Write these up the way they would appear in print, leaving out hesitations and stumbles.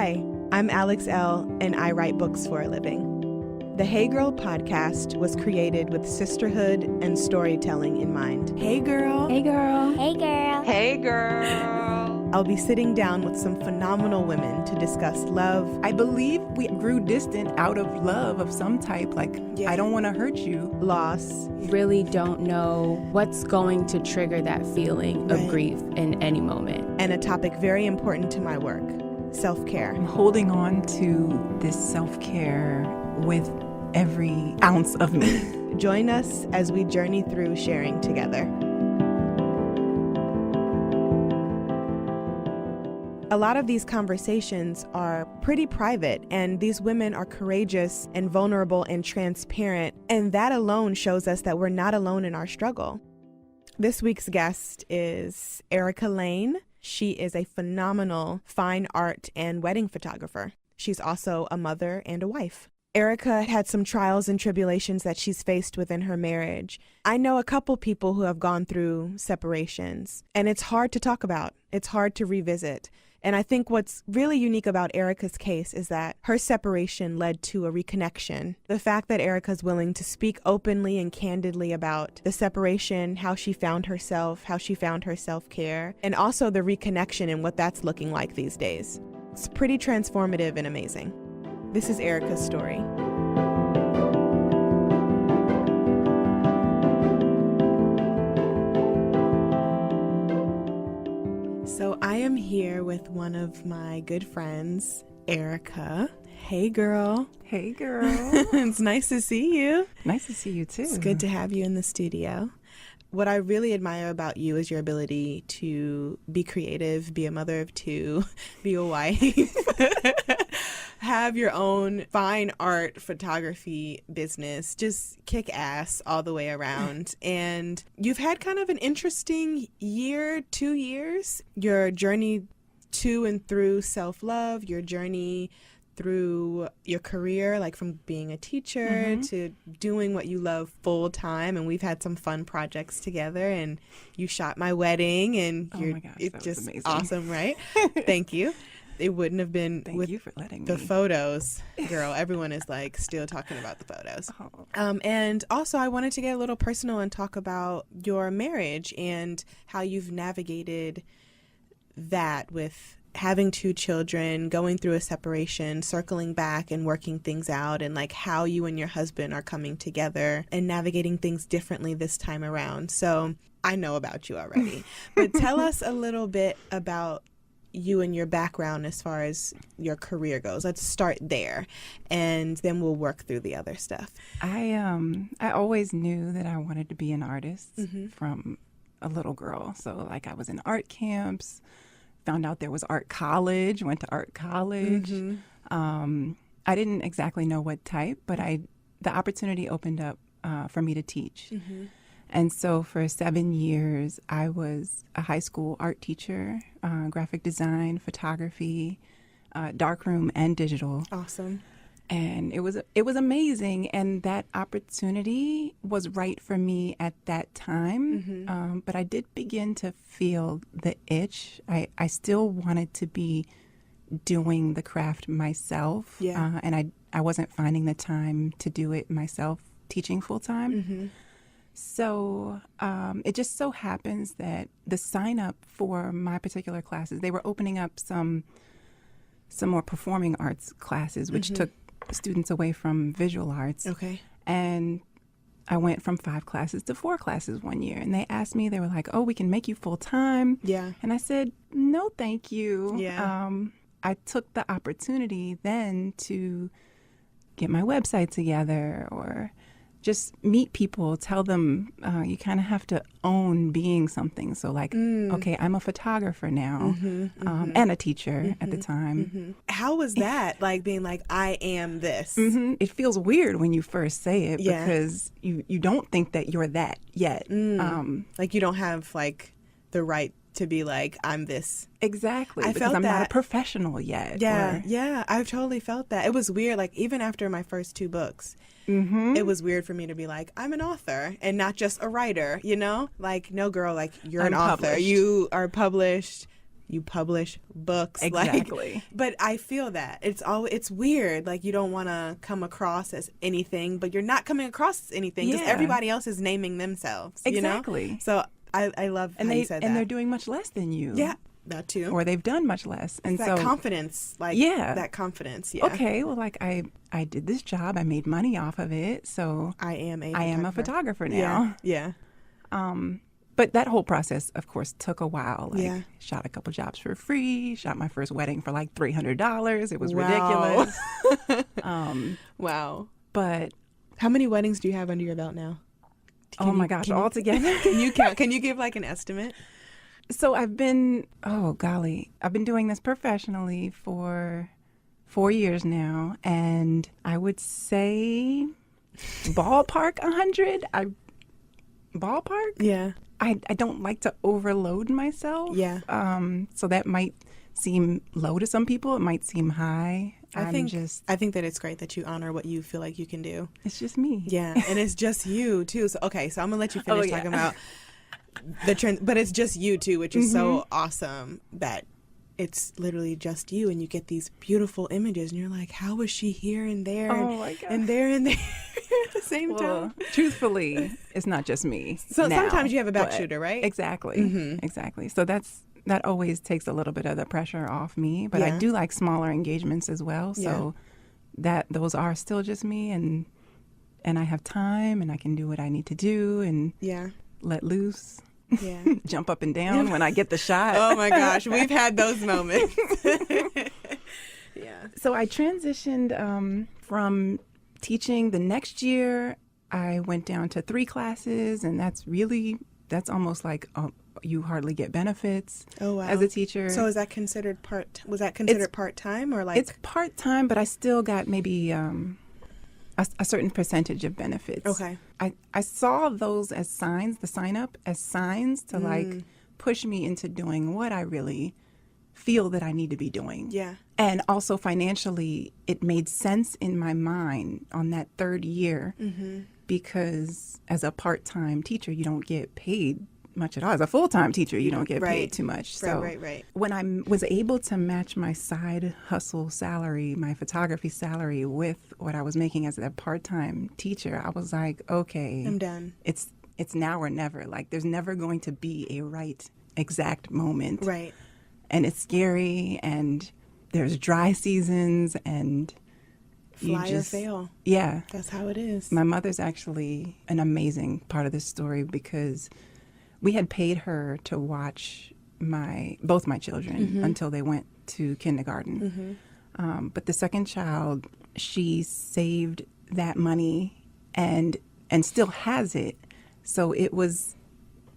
Hi, I'm Alex Elle, and I write books for a living. The Hey Girl podcast was created with sisterhood and storytelling in mind. Hey girl. Hey girl. Hey girl. Hey girl. I'll be sitting down with some phenomenal women to discuss love. I believe we grew distant out of love of some type, like, I don't want to hurt you. Loss. Really don't know what's going to trigger that feeling of grief in any moment. And a topic very important to my work, self-care. I'm holding on to this self-care with every ounce of me. Join us as we journey through sharing together. A lot of these conversations are pretty private, and these women are courageous and vulnerable and transparent, and that alone shows us that we're not alone in our struggle. This week's guest is Erika Layne. She is a phenomenal fine art and wedding photographer. She's also a mother and a wife. Erika had some trials and tribulations that she's faced within her marriage. I know a couple people who have gone through separations, and it's hard to talk about. It's hard to revisit. And I think what's really unique about Erika's case is that her separation led to a reconnection. The fact that Erika's willing to speak openly and candidly about the separation, how she found herself, how she found her self-care, and also the reconnection and what that's looking like these days. It's pretty transformative and amazing. This is Erika's story. So I am here with one of my good friends, Erika. Hey, girl. Hey, girl. It's nice to see you. Nice to see you, too. It's good to have you in the studio. What I really admire about you is your ability to be creative, be a mother of two, be a wife, have your own fine art photography business, just kick ass all the way around. And you've had kind of an interesting year, 2 years, your journey to and through self-love, your journey through your career, like from being a teacher to doing what you love full time. And we've had some fun projects together, and you shot my wedding, and it's just amazing. Awesome, right? Thank you. It wouldn't have been Thank you for letting the me. Photos, girl. Everyone is like still talking about the photos. And also I wanted to get a little personal and talk about your marriage and how you've navigated that with having 2 children, going through a separation, circling back and working things out, and like how you and your husband are coming together and navigating things differently this time around. So I know about you already, but tell us a little bit about you and your background as far as your career goes. Let's start there, and then we'll work through the other stuff. I always knew that I wanted to be an artist from a little girl. So like I was in art camps, found out there was art college, went to art college. I didn't exactly know what type, but the opportunity opened up for me to teach. And so for 7 years, I was a high school art teacher, graphic design, photography, darkroom, and digital. Awesome. And it was amazing. And that opportunity was right for me at that time. But I did begin to feel the itch. I still wanted to be doing the craft myself. And I wasn't finding the time to do it myself, teaching full time. So it just so happens that the sign up for my particular classes, they were opening up some more performing arts classes, which took students away from visual arts. Okay. And I went from 5 classes to 4 classes one year. And they asked me, they were like, oh, we can make you full time. Yeah. And I said, no, thank you. Yeah. I took the opportunity then to get my website together or just meet people, tell them you kind of have to own being something. So like, okay, I'm a photographer now and a teacher at the time. How was that, like being like, I am this? It feels weird when you first say it because you don't think that you're that yet. Like you don't have like the right to be like, I'm this. Exactly. I because felt I'm that. not a professional yet. Yeah, I've totally felt that. It was weird, like even after my first 2 books, it was weird for me to be like, I'm an author and not just a writer, you know? Like, no, girl, like you're an author. You are published. you publish books. Exactly. But I feel that it's weird. Like, you don't want to come across as anything, but you're not coming across as anything because Yeah. everybody else is naming themselves. Exactly. You know? So I love how you said that. And they're doing much less than you. Yeah, that too. Or they've done much less. And that so confidence, like that confidence. Yeah. Okay, well, like I did this job, I made money off of it, so I am a photographer now. Yeah. But that whole process, of course, took a while. Like, Yeah. shot a couple jobs for free, shot my first wedding for like $300. It was Wow. ridiculous. Wow. But How many weddings do you have under your belt now? oh my gosh, all together. Can you count? Can you give like an estimate? So I've been doing this professionally for 4 years now, and I would say ballpark 100. Ballpark? Yeah. I don't like to overload myself. Yeah. So that might seem low to some people. It might seem high. I think that it's great that you honor what you feel like you can do. It's just me. Yeah, and it's just you too. So okay, so I'm gonna let you finish yeah. talking about the trend, but it's just you too, which is so awesome that it's literally just you, and you get these beautiful images, and you're like, how was she here and there, Oh my God. and there and there at the same Well, time? truthfully, it's not just me. So now, sometimes you have a back but- shooter, right? Exactly. Exactly. So that always takes a little bit of the pressure off me. But Yeah. I do like smaller engagements as well. So those are still just me, and I have time, and I can do what I need to do and Yeah. let loose. Yeah. Jump up and down when I get the shot. Oh my gosh, we've had those moments. Yeah. So I transitioned from teaching the next year. I went down to 3 classes, and that's almost like you hardly get benefits Oh wow. as a teacher. So is that considered part-time or like? It's part-time, but I still got maybe a certain percentage of benefits. Okay. I saw those as signs, the sign up as signs to like push me into doing what I really feel that I need to be doing. Yeah. And also financially, it made sense in my mind on that 3rd year because as a part-time teacher, you don't get paid much at all. As a full-time teacher, you don't get paid too much. So Right. when I was able to match my side hustle salary, my photography salary with what I was making as a part-time teacher, I was like, okay, I'm done. It's now or never. Like, there's never going to be a right exact moment. Right. And it's scary, and there's dry seasons, and Fly or fail. Yeah. That's how it is. My mother's actually an amazing part of this story because we had paid her to watch both my children until they went to kindergarten. But the second child, she saved that money and still has it. So it was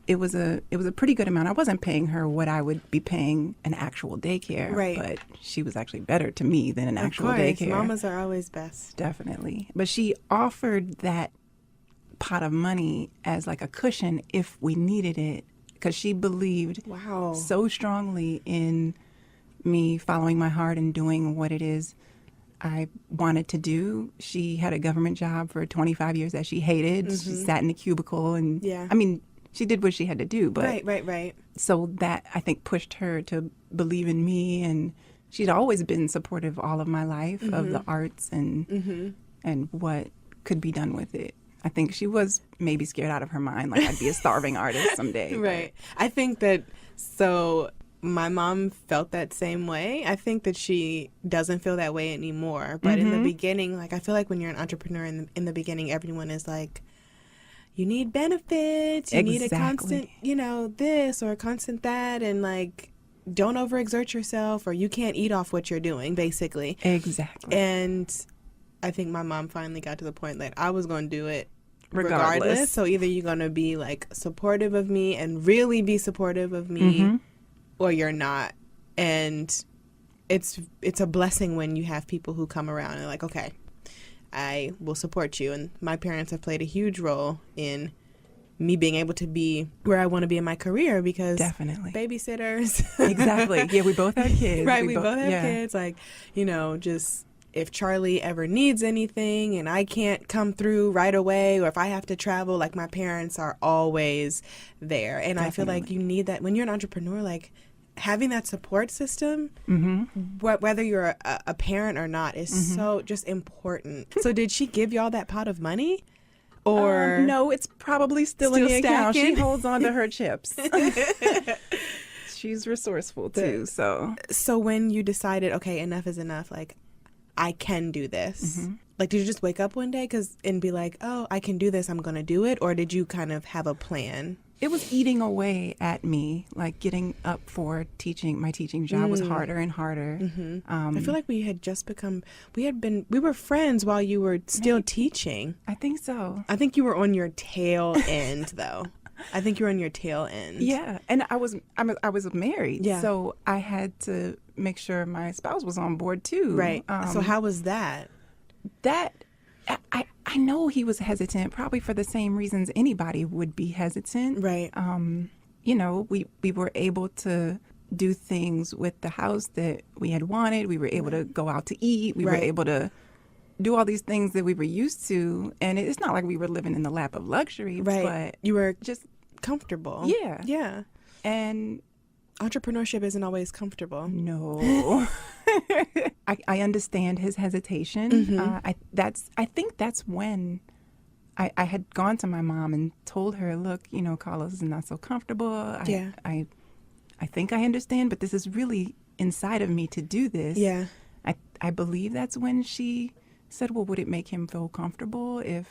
a pretty good amount. I wasn't paying her what I would be paying an actual daycare, Right. but she was actually better to me than an actual Of course, daycare. mamas are always best. Definitely. But she offered that pot of money as like a cushion if we needed it because she believed Wow. so strongly in me following my heart and doing what it is I wanted to do. She had a government job for 25 years that she hated. She sat in a cubicle and Yeah. I mean, she did what she had to do, but Right. so that I think pushed her to believe in me, and she'd always been supportive all of my life of the arts and what could be done with it. I think she was maybe scared out of her mind, like I'd be a starving artist someday. Right. I think that my mom felt that same way. I think that she doesn't feel that way anymore. But in the beginning, like I feel like when you're an entrepreneur in the beginning, everyone is like, you need benefits, you need a constant, this or a constant that, and like, don't overexert yourself or you can't eat off what you're doing, basically. Exactly. And I think my mom finally got to the point that I was going to do it Regardless. So either you're going to be like supportive of me and really be supportive of me or you're not. And it's a blessing when you have people who come around and like, okay, I will support you. And my parents have played a huge role in me being able to be where I want to be in my career because Definitely. babysitters. Exactly. Yeah, we both have kids. Right, we both have kids. Like, just if Charlie ever needs anything and I can't come through right away or if I have to travel, like my parents are always there. And I feel like you need that when you're an entrepreneur, like having that support system, whether you're a parent or not, is so just important. So did she give y'all that pot of money? Or no, it's probably still in the account. She stacking? holds on to her chips. She's resourceful too. So when you decided, okay, enough is enough, like I can do this. Like, did you just wake up one day and be like, oh, I can do this, I'm going to do it? Or did you kind of have a plan? It was eating away at me, like getting up for teaching. My teaching job was harder and harder. I feel like we were friends while you were still teaching. I think so. I think you were on your tail end, though. I think you were on your tail end. Yeah, and I was married, Yeah. so I had to make sure my spouse was on board too. Right. So how was that? That I know he was hesitant, probably for the same reasons anybody would be hesitant. Right. You know, we were able to do things with the house that we had wanted. We were able to go out to eat. We were Right. able to do all these things that we were used to. And it's not like we were living in the lap of luxury, Right. but You were just, comfortable. yeah. Yeah. And Entrepreneurship isn't always comfortable. no, I understand his hesitation. I think that's when I had gone to my mom and told her, look, you know, Carlos is not so comfortable. I think I understand, but this is really inside of me to do this. Yeah. I believe that's when she said, well, would it make him feel comfortable if,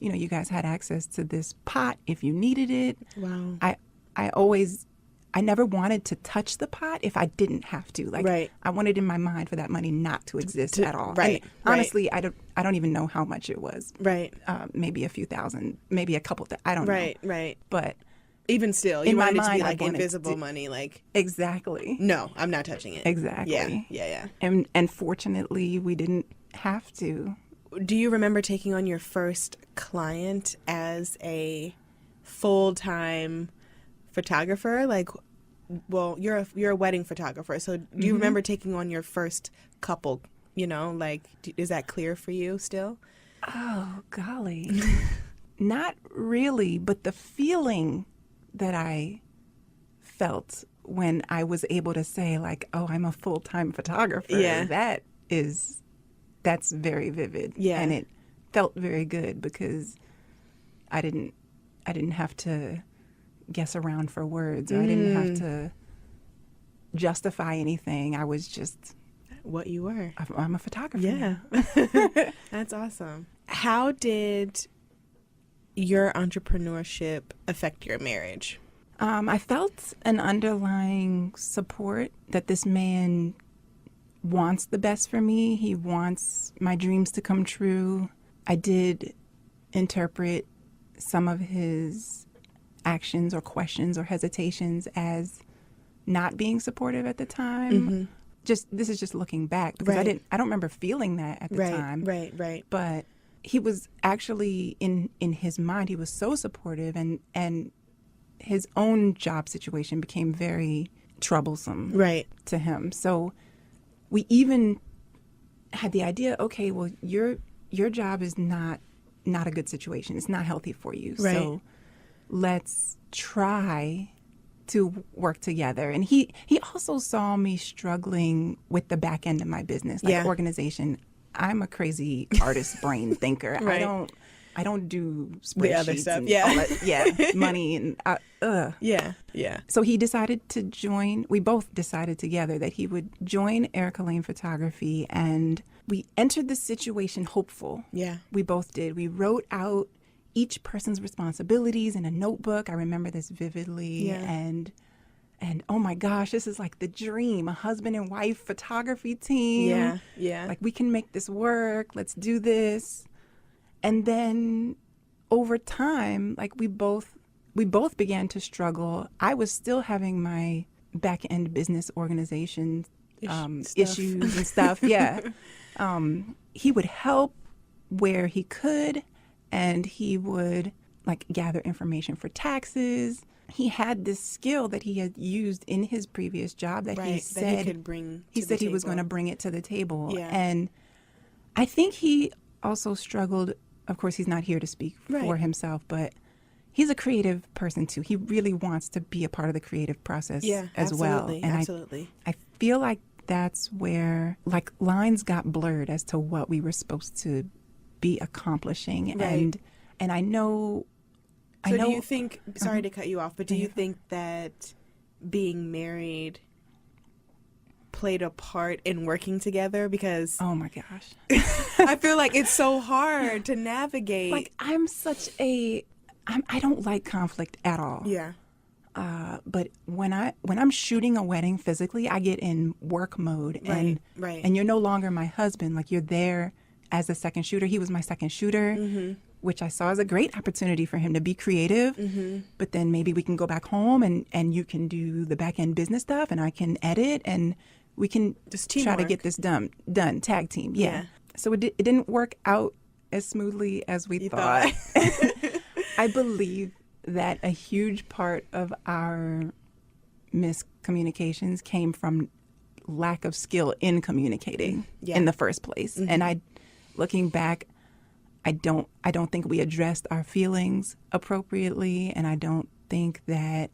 you know, you guys had access to this pot if you needed it? Wow. I never wanted to touch the pot if I didn't have to. Like, Right. I wanted in my mind for that money not to exist at all. Right, And right. honestly, I don't even know how much it was. Right. Maybe a few thousand, maybe a couple. I don't know. Right. But Even still, you In my wanted it to be mind, I like wanted invisible to- money. Like, exactly. no, I'm not touching it. Exactly. Yeah. And fortunately, we didn't have to. Do you remember taking on your first client as a full-time photographer? Like, well, you're a wedding photographer, so do you remember taking on your first couple? You know, like, is that clear for you still? Oh, golly. Not really, but the feeling that I felt when I was able to say, like, oh, I'm a full-time photographer, Yeah. that's very vivid. Yeah. And it felt very good because I didn't have to guess around for words, or I didn't have to justify anything. I was just, What you were. I'm a photographer. Yeah. That's awesome. How did your entrepreneurship affect your marriage? I felt an underlying support that this man wants the best for me. He wants my dreams to come true. I did interpret some of his actions or questions or hesitations as not being supportive at the time. This is just looking back, because Right. I don't remember feeling that at the time. Right. But he was actually in his mind, he was so supportive, and his own job situation became very troublesome Right. to him. So we even had the idea, okay, well, your job is not a good situation. It's not healthy for you. Right. So let's try to work together. And he also saw me struggling with the back end of my business, like Yeah. organization. I'm a crazy artist brain thinker. Right. I don't do spreadsheets The other stuff, and yeah. all that, money and Yeah. So he decided to join. We both decided together that he would join Erika Layne Photography, and we entered the situation hopeful. Yeah. We both did. We wrote out each person's responsibilities in a notebook. I remember this vividly. Yeah. And oh my gosh, this is like the dream, a husband and wife photography team. Yeah. Like, we can make this work. Let's do this. And then over time, like, we both began to struggle. I was still having my back end business organization issues and stuff. Yeah. He would help where he could, and he would, like, gather information for taxes. He had this skill that he had used in his previous job that he Right, said that he could bring he to said the he was table. going to bring it to the table. Yeah. And I think he also struggled. Of course, he's not here to speak for Right. himself, but he's a creative person too. He really wants to be a part of the creative process as well. And absolutely. I feel like that's where like lines got blurred as to what we were supposed to be accomplishing. Right. And I know. So do you think? Sorry to cut you off, but do you think that being married played a part in working together? Because oh my gosh, I feel like it's so hard to navigate. Like I don't like conflict at all. Yeah. But when I'm shooting a wedding physically, I get in work mode, and you're no longer my husband. Like you're there as a second shooter. He was my second shooter, which I saw as a great opportunity for him to be creative. But then maybe we can go back home and you can do the back end business stuff, and I can edit, and we can just try to get this done. Tag team, yeah. So it didn't work out as smoothly as we thought. I believe that a huge part of our miscommunications came from lack of skill in communicating in the first place. And looking back, I don't think we addressed our feelings appropriately, and I don't think that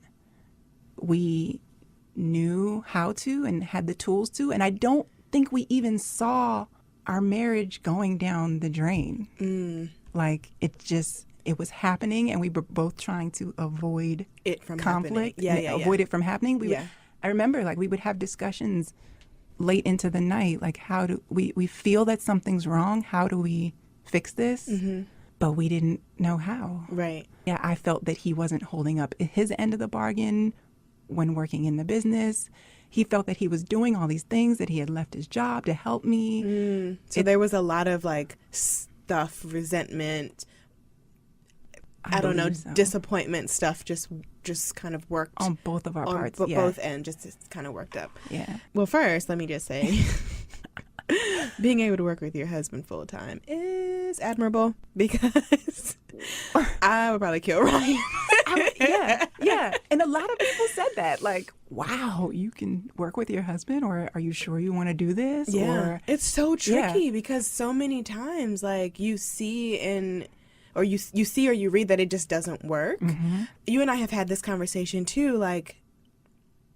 we knew how to and had the tools to, and I don't think we even saw our marriage going down the drain. Like it was happening, and we were both trying to avoid it from conflict, avoid it from happening. I remember like we would have discussions late into the night, like how do we feel that something's wrong? How do we fix this? But we didn't know how. Right. Yeah, I felt that he wasn't holding up his end of the bargain when working in the business. He felt that he was doing all these things, that he had left his job to help me. So there was a lot of like stuff, resentment, I don't know, disappointment stuff just kind of worked on both of our parts. Both ends just kind of worked up. Yeah. Well, first, let me just say, being able to work with your husband full time is admirable, because I would probably kill Ryan. Yeah. And a lot of people said that, like, wow, you can work with your husband, or are you sure you want to do this? Yeah. Or, it's so tricky because so many times, like, you see or you read that it just doesn't work. You and I have had this conversation too, like,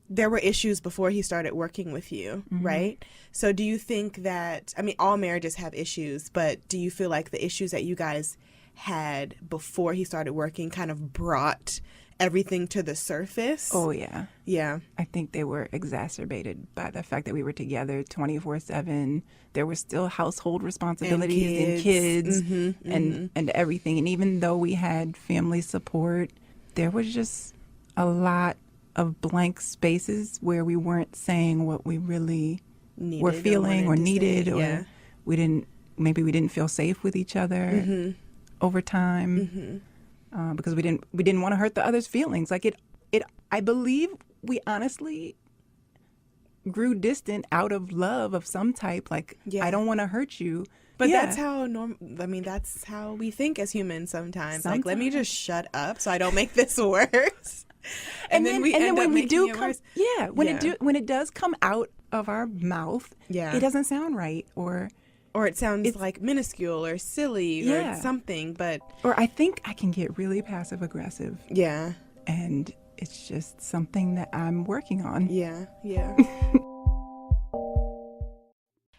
there were issues before he started working with you, right? So do you think that, I mean, all marriages have issues, but do you feel like the issues that you guys had before he started working kind of brought everything to the surface? Oh, yeah. Yeah. I think they were exacerbated by the fact that we were together 24/7. There were still household responsibilities and kids and everything. And even though we had family support, there was just a lot of blank spaces where we weren't saying what we really were feeling or needed, or we didn't feel safe with each other over time. Because we didn't want to hurt the other's feelings. Like I believe we honestly grew distant out of love of some type. Like, I don't want to hurt you. But that's how that's how we think as humans sometimes. Like, let me just shut up so I don't make this worse. and then when it does come out of our mouth, it doesn't sound right, or it sounds like minuscule or silly or something, or I think I can get really passive aggressive. Yeah. And it's just something that I'm working on. Yeah.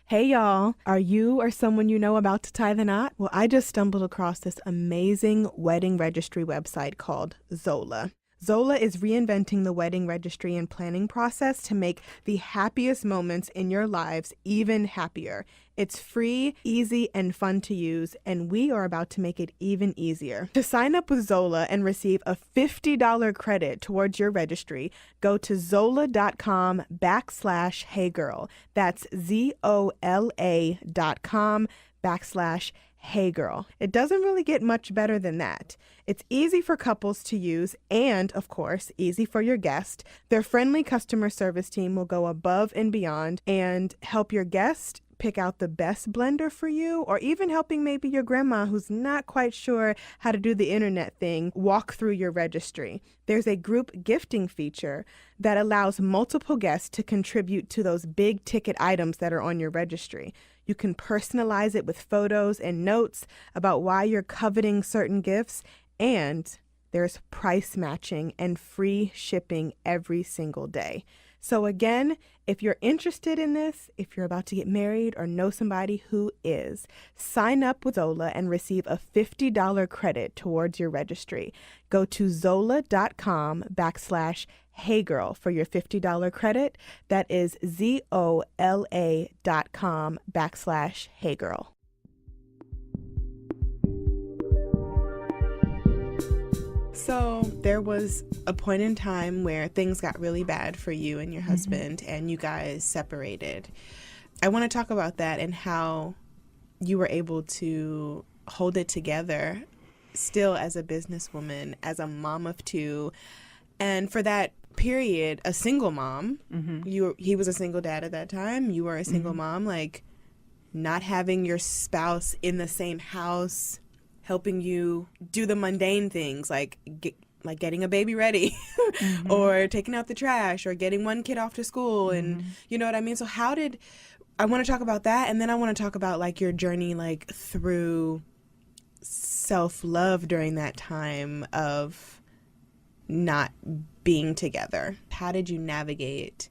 Hey y'all, are you or someone you know about to tie the knot? Well, I just stumbled across this amazing wedding registry website called Zola. Zola is reinventing the wedding registry and planning process to make the happiest moments in your lives even happier. It's free, easy, and fun to use, and we are about to make it even easier. To sign up with Zola and receive a $50 credit towards your registry, go to zola.com/heygirl. That's ZOLA.com/heygirl. It doesn't really get much better than that. It's easy for couples to use and, of course, easy for your guest. Their friendly customer service team will go above and beyond and help your guest pick out the best blender for you, or even helping maybe your grandma who's not quite sure how to do the internet thing walk through your registry. There's a group gifting feature that allows multiple guests to contribute to those big ticket items that are on your registry. You can personalize it with photos and notes about why you're coveting certain gifts, and There's price matching and free shipping every single day. So again, if you're interested in this, if you're about to get married or know somebody who is, sign up with Zola and receive a $50 credit towards your registry. Go to zola.com/heygirl for your $50 credit. That is ZOLA.com/heygirl. So there was a point in time where things got really bad for you and your husband, and you guys separated. I want to talk about that and how you were able to hold it together still as a businesswoman, as a mom of two, and for that period, a single mom. He was a single dad at that time. You were a single mom, like not having your spouse in the same house, helping you do the mundane things like getting a baby ready or taking out the trash or getting one kid off to school. And you know what I mean? So I want to talk about that. And then I want to talk about like your journey, like through self-love during that time of not being together. How did you navigate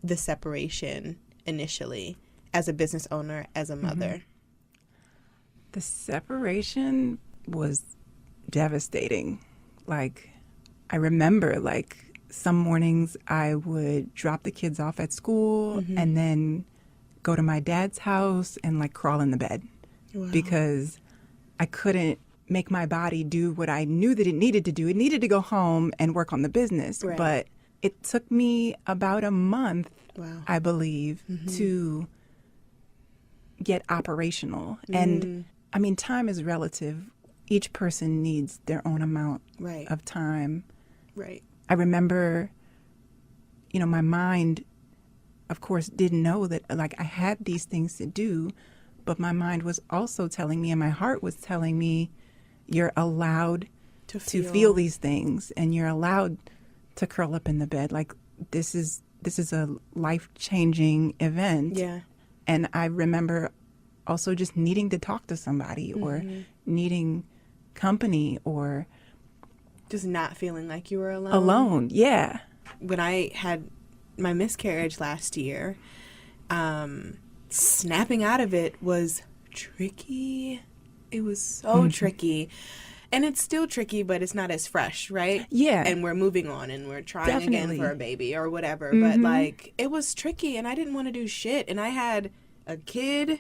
the separation initially as a business owner, as a mother? The separation was devastating. Like, I remember, like, some mornings I would drop the kids off at school and then go to my dad's house and, like, crawl in the bed. Wow. Because I couldn't make my body do what I knew that it needed to do. It needed to go home and work on the business. Right. But it took me about a month, I believe, to get operational. And I mean, time is relative. Each person needs their own amount of time. Right. I remember, you know, my mind, of course, didn't know that, like, I had these things to do, but my mind was also telling me, and my heart was telling me, you're allowed to feel these things, and you're allowed to curl up in the bed. Like, this is a life-changing event. Yeah. And I remember also just needing to talk to somebody or needing company or just not feeling like you were alone. Alone, yeah. When I had my miscarriage last year, snapping out of it was tricky. It was so tricky. And it's still tricky, but it's not as fresh, right? Yeah. And we're moving on and we're trying again for a baby or whatever. But like, it was tricky and I didn't want to do shit. And I had a kid,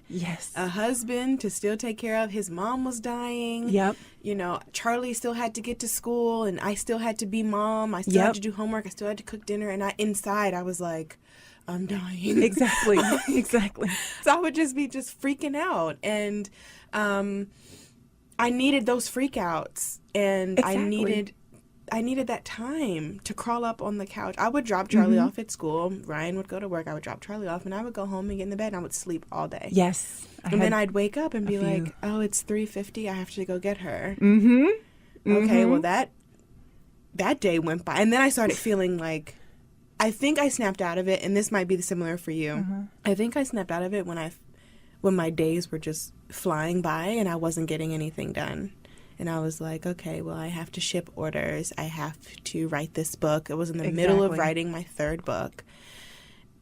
a husband to still take care of. His mom was dying. Yep. You know, Charlie still had to get to school and I still had to be mom. I still had to do homework. I still had to cook dinner. And inside I was like, I'm dying. Exactly. Exactly. So I would just be freaking out. And I needed those freakouts. And I needed that time to crawl up on the couch. I would drop Charlie off at school. Ryan would go to work. I would drop Charlie off, and I would go home and get in the bed, and I would sleep all day. Yes. And then I'd wake up and be like, oh, it's 3:50. I have to go get her. Okay, well, that day went by. And then I started feeling like, I think I snapped out of it, and this might be similar for you. I think I snapped out of it when my days were just flying by and I wasn't getting anything done. And I was like, okay, well, I have to ship orders. I have to write this book. It was in the middle of writing my third book.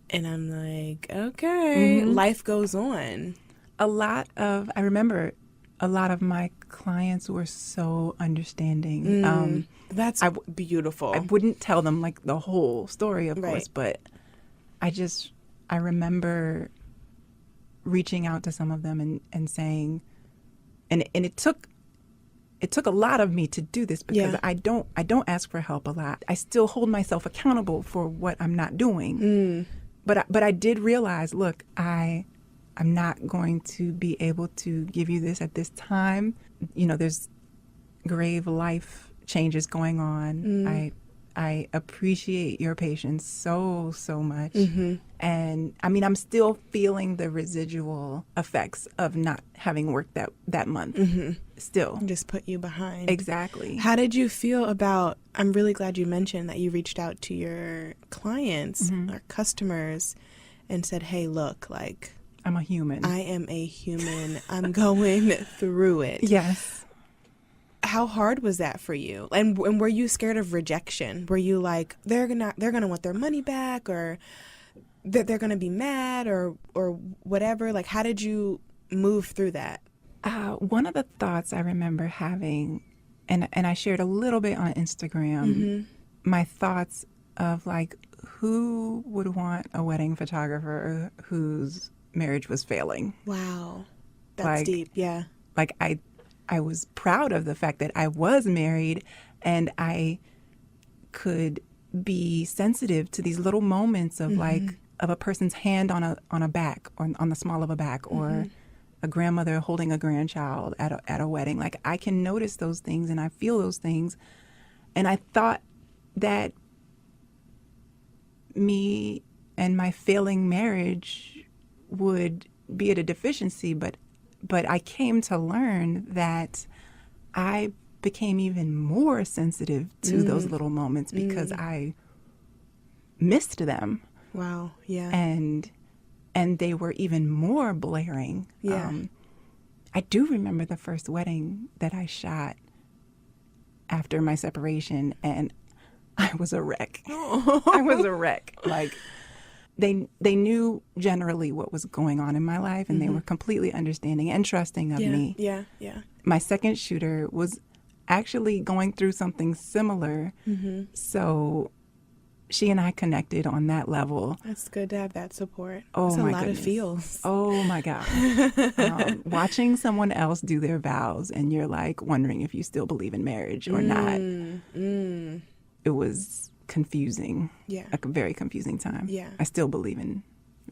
And I'm like, okay, life goes on. I remember a lot of my clients were so understanding. That's beautiful. I wouldn't tell them like the whole story, of course, but I remember reaching out to some of them and saying, and it took a lot of me to do this because I don't ask for help a lot. I still hold myself accountable for what I'm not doing. But I did realize, look, I'm not going to be able to give you this at this time. You know, there's grave life changes going on. I appreciate your patience so much. And I mean, I'm still feeling the residual effects of not having worked that month. Still. Just put you behind. Exactly. How did you feel about, I'm really glad you mentioned that you reached out to your clients or customers and said, hey, look, like, I'm a human. I am a human. I'm going through it. Yes. How hard was that for you? And were you scared of rejection? Were you like, they're gonna want their money back, or that they're gonna be mad, or whatever? Like, how did you move through that? One of the thoughts I remember having, and I shared a little bit on Instagram, my thoughts of like, who would want a wedding photographer whose marriage was failing? Wow, that's Like, deep. Yeah. Like I was proud of the fact that I was married and I could be sensitive to these little moments of like of a person's hand on a back, or on the small of a back, or a grandmother holding a grandchild at a wedding. Like, I can notice those things and I feel those things. And I thought that me and my failing marriage would be at a deficiency, but I came to learn that I became even more sensitive to those little moments because I missed them. Wow. Yeah. And they were even more blaring. Yeah. I do remember the first wedding that I shot after my separation, and I was a wreck. I was a wreck. Like, they knew generally what was going on in my life, and they were completely understanding and trusting of me. Yeah. Yeah. My second shooter was actually going through something similar, so she and I connected on that level. That's good to have that support. Oh, That's my a lot goodness. of feels. Oh my God. Watching someone else do their vows and you're like wondering if you still believe in marriage or not. It was confusing. Yeah. A very confusing time. Yeah. I still believe in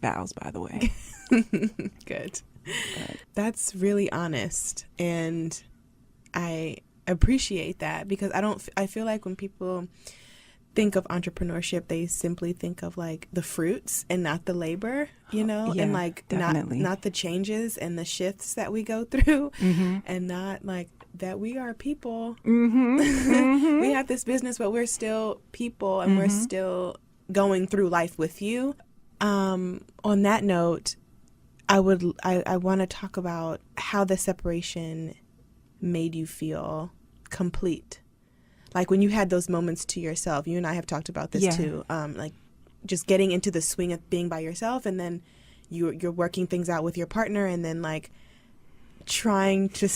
vows, by the way. Good. That's really honest, and I appreciate that, because I feel like when people think of entrepreneurship, they simply think of like the fruits and not the labor, Yeah, and like definitely. not the changes and the shifts that we go through, and not like that we are people. We have this business, but we're still people, and we're still going through life with you. On that note, I want to talk about how the separation made you feel complete. Like, when you had those moments to yourself. You and I have talked about this too. Like, just getting into the swing of being by yourself, and then you're working things out with your partner, and then like trying to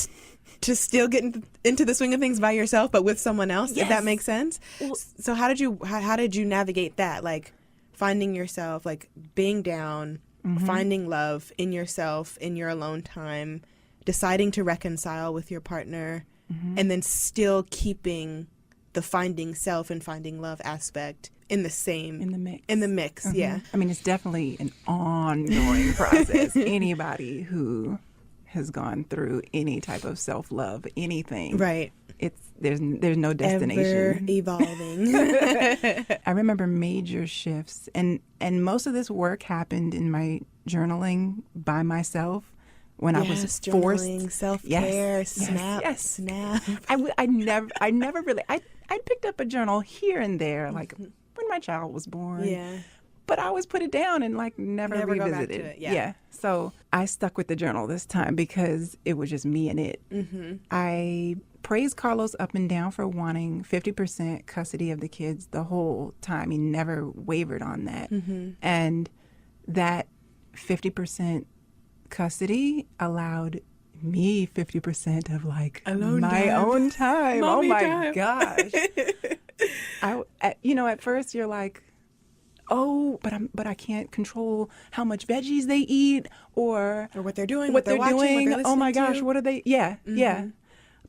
still get into the swing of things by yourself, but with someone else. If that makes sense. So how did you navigate that? Like, finding yourself, like being down, finding love in yourself, in your alone time, deciding to reconcile with your partner, and then still keeping the finding self and finding love aspect in the mix. Yeah. I mean, it's definitely an ongoing process. Anybody who has gone through any type of self-love, anything, Right. There's no destination. Ever evolving. I remember major shifts, and most of this work happened in my journaling by myself when I was forced. Journaling, self-care, Yes. snap. I never really. I picked up a journal here and there, like when my child was born. Yeah. But I always put it down and like never Go back revisited to it. Yeah. So I stuck with the journal this time because it was just me and it. I praised Carlos up and down for wanting 50% custody of the kids the whole time. He never wavered on that. And that 50% custody allowed me 50% of like my own time. Mommy oh my time. gosh. At first you're like, oh, but I can't control how much veggies they eat or Or what they're doing, what they're watching, doing. what they're Oh my listening gosh, to. what are they? Yeah.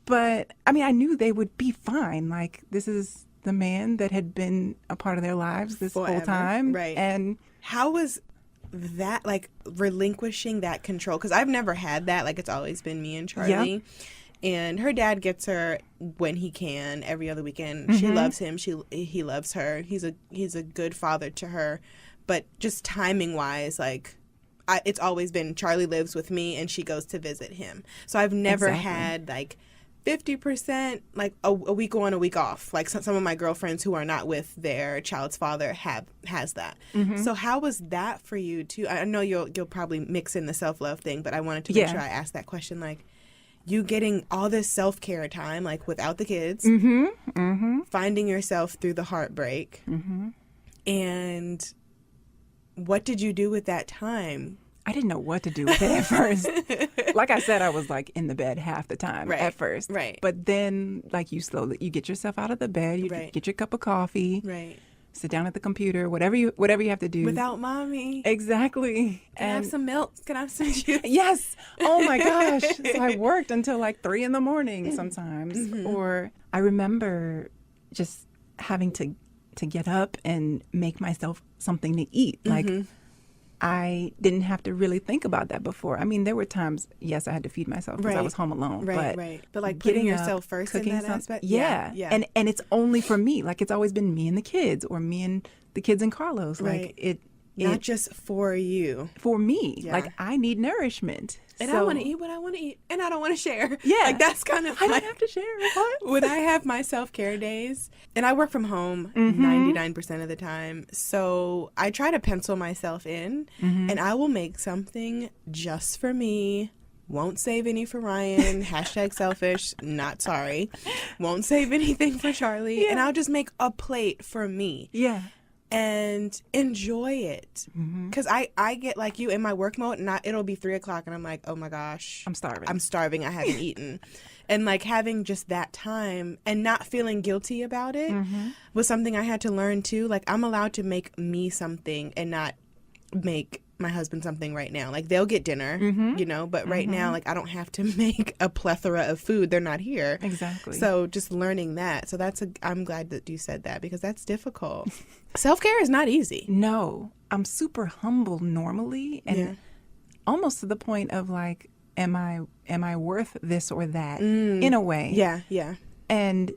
But I mean, I knew they would be fine. Like, this is the man that had been a part of their lives this whole Forever. time. Right. And How was that, like, relinquishing that control? Because I've never had that. Like, it's always been me and Charlie. And her dad gets her when he can, every other weekend. She loves him. He loves her. He's a good father to her. But just timing wise, like, it's always been Charlie lives with me and she goes to visit him. So I've never had like 50%, like a week on, a week off. Like some of my girlfriends who are not with their child's father has that. So how was that for you too? I know you'll probably mix in the self-love thing, but I wanted to make sure I asked that question. Like, you getting all this self-care time, like without the kids, finding yourself through the heartbreak. And what did you do with that time? I didn't know what to do with it at first. Like I said, I was like in the bed half the time at first. Right. But then like you get yourself out of the bed, you get your cup of coffee. Right. Sit down at the computer, whatever you have to do. Without mommy. Exactly. Can I have some milk? Can I have some juice? Yes. Oh my gosh. So I worked until like 3 a.m. sometimes. Or I remember just having to get up and make myself something to eat. Like I didn't have to really think about that before. I mean, there were times, yes, I had to feed myself because I was home alone. But like putting yourself first in that aspect. Yeah. And it's only for me. Like it's always been me and the kids, or me and the kids and Carlos. Like not just for you. For me. Yeah. Like I need nourishment. And I want to eat what I want to eat. And I don't want to share. Yeah. Like that's kind of I don't have to share. What? When I have my self-care days, and I work from home 99% of the time, so I try to pencil myself in, and I will make something just for me. Won't save any for Ryan. # selfish. Not sorry. Won't save anything for Charlie. And I'll just make a plate for me. Yeah. And enjoy it. Because I get like you in my work mode, and it'll be 3 o'clock and I'm like, oh my gosh. I'm starving. I haven't eaten. And like having just that time and not feeling guilty about it was something I had to learn too. Like I'm allowed to make me something and not make my husband something right now. Like they'll get dinner, you know, but right now, like I don't have to make a plethora of food. They're not here. Exactly. So just learning that. So I'm glad that you said that, because that's difficult. Self-care is not easy. No, I'm super humble normally, and almost to the point of like, am I worth this or that in a way? Yeah. Yeah. And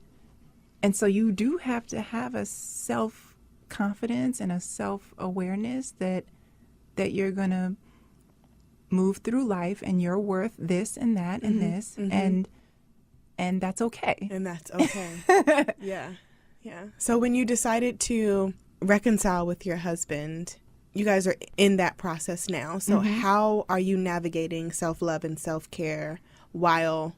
so you do have to have a self-confidence and a self-awareness that you're going to move through life and you're worth this and that and this and that's okay. And that's okay. Yeah. So when you decided to reconcile with your husband, you guys are in that process now. So how are you navigating self-love and self-care while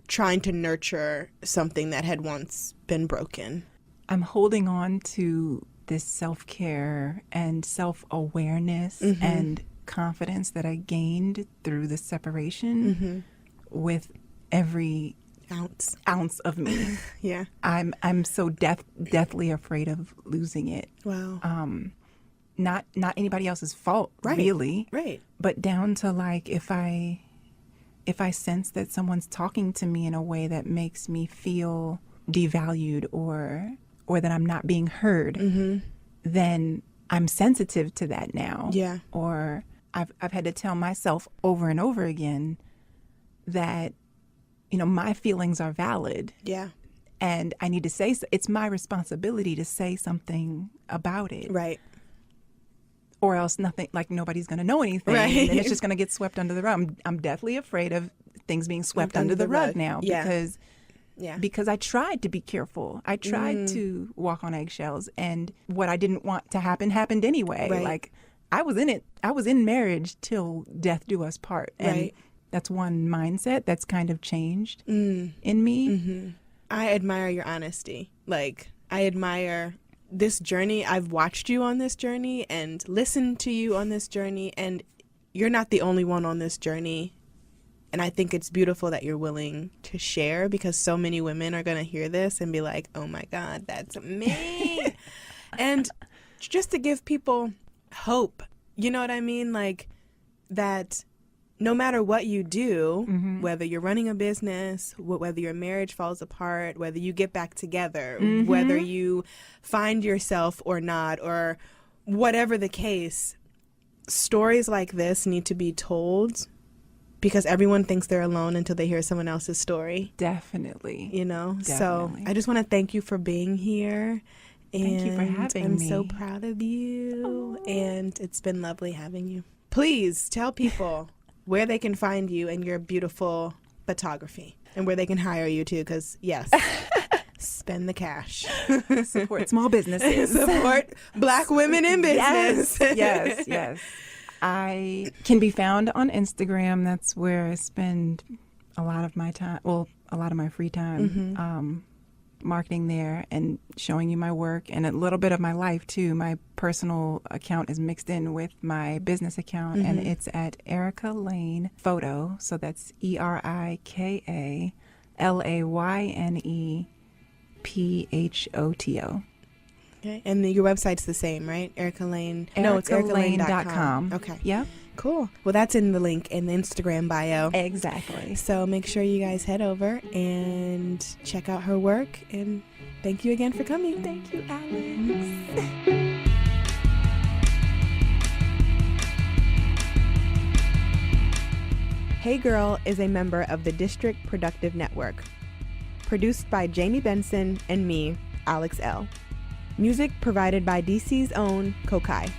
trying to nurture something that had once been broken? I'm holding on to this self-care and self-awareness and confidence that I gained through the separation with every ounce of me. Yeah. I'm so deathly afraid of losing it. Wow. Not anybody else's fault, really. Right. But down to like if I sense that someone's talking to me in a way that makes me feel devalued or that I'm not being heard, then I'm sensitive to that now. Yeah. Or I've had to tell myself over and over again that, you know, my feelings are valid. Yeah. And I need to say, it's my responsibility to say something about it. Right. Or else nobody's going to know anything. Right. And it's just going to get swept under the rug. I'm deathly afraid of things being swept under the rug now because I tried to be careful. I tried to walk on eggshells, and what I didn't want to happen happened anyway. Right. Like I was in it. I was in marriage till death do us part. And that's one mindset that's kind of changed in me. I admire your honesty. Like I admire this journey. I've watched you on this journey and listened to you on this journey, and you're not the only one on this journey. And I think it's beautiful that you're willing to share, because so many women are going to hear this and be like, oh my God, that's me. And just to give people hope, you know what I mean? Like that no matter what you do, whether you're running a business, whether your marriage falls apart, whether you get back together, whether you find yourself or not, or whatever the case, stories like this need to be told, because everyone thinks they're alone until they hear someone else's story. Definitely. You know? Definitely. So I just want to thank you for being here. Thank you for having me. I'm so proud of you. And it's been lovely having you. Please tell people where they can find you and your beautiful photography, and where they can hire you too, because yes, spend the cash. Support small businesses. Support Black women in business. Yes. I can be found on Instagram. That's where I spend a lot of my time, a lot of my free time, marketing there and showing you my work and a little bit of my life too. My personal account is mixed in with my business account, and it's at Erika Layne Photo. So that's ErikaLayne PHOTO. Okay. And your website's the same, right? Erika Layne. No, it's erikalayne.com. Okay. Yep. Cool. Well, that's in the link in the Instagram bio. Exactly. So make sure you guys head over and check out her work. And thank you again for coming. Thank you, Alex. Hey Girl is a member of the District Productive Network. Produced by Jamie Benson and me, Alex Elle. Music provided by DC's own Kokai.